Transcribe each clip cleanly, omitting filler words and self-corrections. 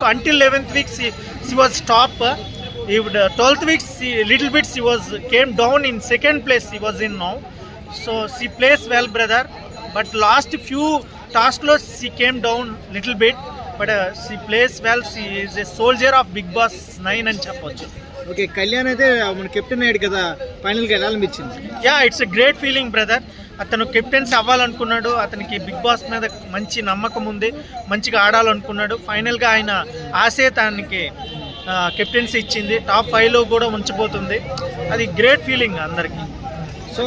Until 11th week she was top. If the 12th week little bit she was came down in second place she was in now. So she plays well, brother. But last few tasks she came down little bit. But she plays well. She is a soldier of Big Boss 9 and Chapochu. Okay, Kalyan అయితే మన captain అయ్యాడు కదా, final కి ఎలా అనిపించింది? Yeah, it's a great feeling, brother. అతను captaincy అవ్వాలనుకున్నాడు. అతనికి big boss మీద మంచి నమ్మకం ఉంది, మంచిగా ఆడాలనుకున్నాడు. ఫైనల్గా ఆయన ఆశయానికి కెప్టెన్సీ ఇచ్చింది. టాప్ 5లో కూడా ఉంచబోతుంది. అది గ్రేట్ ఫీలింగ్ అందరికీ. సో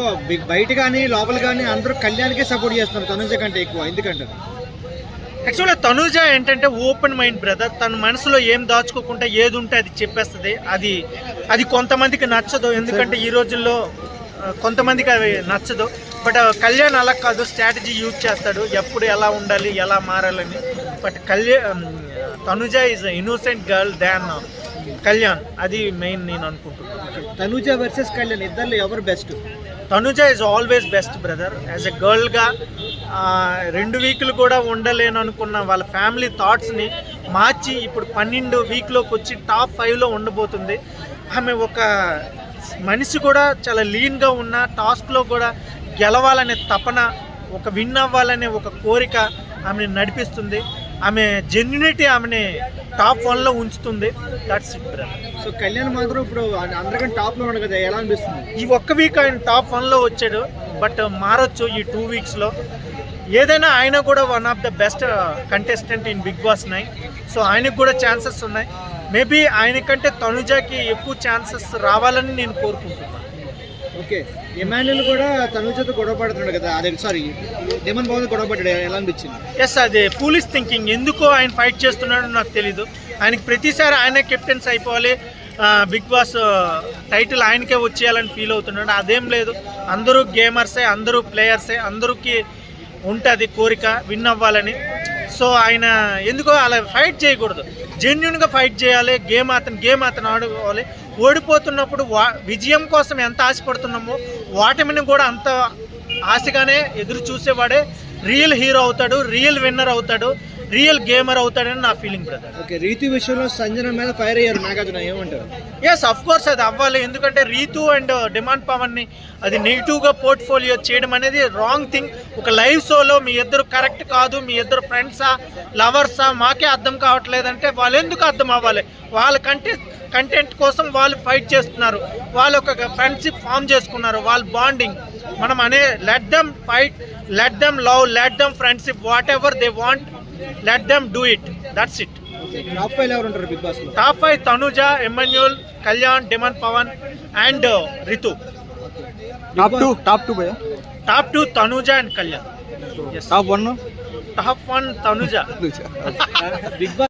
బయట కానీ లోపల కానీ అందరూ కళ్యాణ్కే సపోర్ట్ చేస్తున్నారు తనుజ కంటే ఎక్కువ, ఎందుకంటారు? యాక్చువల్గా తనుజ ఏంటంటే ఓపెన్ మైండ్ బ్రదర్. తన మనసులో ఏం దాచుకోకుండా ఏది ఉంటే అది చెప్పేస్తుంది. అది కొంతమందికి నచ్చదు, ఎందుకంటే ఈ రోజుల్లో కొంతమందికి అవి నచ్చదు. బట్ కళ్యాణ్ అలా కాదు, స్ట్రాటజీ యూజ్ చేస్తాడు, ఎప్పుడు ఎలా ఉండాలి ఎలా మారాలని. But Tanuja is innocent girl than Kalyan. అది మెయిన్ నేను అనుకుంటున్నాను. తనుజ వర్సెస్ కళ్యాణ్ ఇద్దరు ఎవరు best? Tanuja is always best brother. As a గర్ల్గా 2 వీకులు కూడా ఉండలేను అనుకున్న వాళ్ళ ఫ్యామిలీ థాట్స్ని మార్చి ఇప్పుడు 12 వీక్లోకి వచ్చి టాప్ 5లో ఉండబోతుంది. ఆమె ఒక మనిషి కూడా చాలా లీన్గా ఉన్న, టాస్క్లో కూడా గెలవాలనే తపన, ఒక విన్ అవ్వాలనే ఒక కోరిక ఆమెని నడిపిస్తుంది. ఆమె జెన్యునిటీ ఆమెని టాప్ 1లో ఉంచుతుంది. That's it brother. So Kalyan మాత్రం ఇప్పుడు అందరికంటే టాప్లో ఉన్నాడు కదా, ఎలా అనిపిస్తుంది? ఈ ఒక్క వీక్ ఆయన టాప్ 1లో వచ్చాడు, బట్ మారొచ్చు ఈ 2 వీక్స్లో. ఏదైనా ఆయన కూడా one of the best contestant in Bigg Boss 9. So ఆయనకు కూడా ఛాన్సెస్ ఉన్నాయి. మేబీ ఆయనకంటే తనుజకి ఎక్కువ ఛాన్సెస్ రావాలని నేను కోరుకుంటున్నాను. ఓకే, ఎమాన్యుల్ కూడా తనుజతో గొడవ పడుతున్నాడు కదా, అదే సారీ డెమన్ బాబు గొడవ పడ్డాడు, ఎలా అనిపించింది? ఎస్, అదే ఫూలిష్ థింకింగ్. ఎందుకో ఆయన ఫైట్ చేస్తున్నాడో నాకు తెలీదు. ఆయనకి ప్రతిసారి ఆయనే కెప్టెన్స్ అయిపోవాలి, బిగ్ బాస్ టైటిల్ ఆయనకే వచ్చేయాలని ఫీల్ అవుతున్నాడు. అదేం లేదు, అందరూ గేమర్సే, అందరూ ప్లేయర్సే, అందరికీ ఉంటుంది కోరిక విన్ అవ్వాలని. సో ఆయన ఎందుకో అలా ఫైట్ చేయకూడదు, జెన్యున్గా ఫైట్ చేయాలి. గేమ్ అతను ఆడుకోవాలి. ఓడిపోతున్నప్పుడు విజయం కోసం ఎంత ఆశపడుతున్నామో వాటిని కూడా అంత ఆశగానే ఎదురు చూసేవాడే రియల్ హీరో అవుతాడు, రియల్ విన్నర్ అవుతాడు, రియల్ గేమర్ అవుతాడని నా ఫీలింగ్ బ్రదర్. ఓకే, రీతు విషయంలో సంజన మీద ఫైర్ అయ్యారు నాగార్జున, ఏమంటారు? ఎస్, అఫ్ కోర్స్ అది అవ్వాలి. ఎందుకంటే రీతు అండ్ డిమాండ్ పవన్ని అది నెగిటివ్గా పోర్ట్ఫోలియో చేయడం అనేది రాంగ్ థింగ్. ఒక లైవ్ షోలో మీ ఇద్దరు కరెక్ట్ కాదు, మీ ఇద్దరు ఫ్రెండ్సా లవర్సా మాకే అర్థం కావట్లేదంటే వాళ్ళు ఎందుకు అర్థం అవ్వాలి? వాళ్ళ కంటెంట్ కోసం వాళ్ళు ఫైట్ చేస్తున్నారు, వాళ్ళు ఒక ఫ్రెండ్షిప్ ఫామ్ చేసుకున్నారు, వాళ్ళ బాండింగ్. మనం let them fight, let them love, let them friendship, whatever they want, let them do it. That's it. Top 5 ఎవరు ఉంటారు బిగ్ బాస్ లో? Top 5 Tanuja, Emmanuel, Kalyan, demon Pavan and Ritu. Top 2 భయ్యా? Top 2 Tanuja and Kalyan. Top 1 top 1 Tanuja. Bigg boss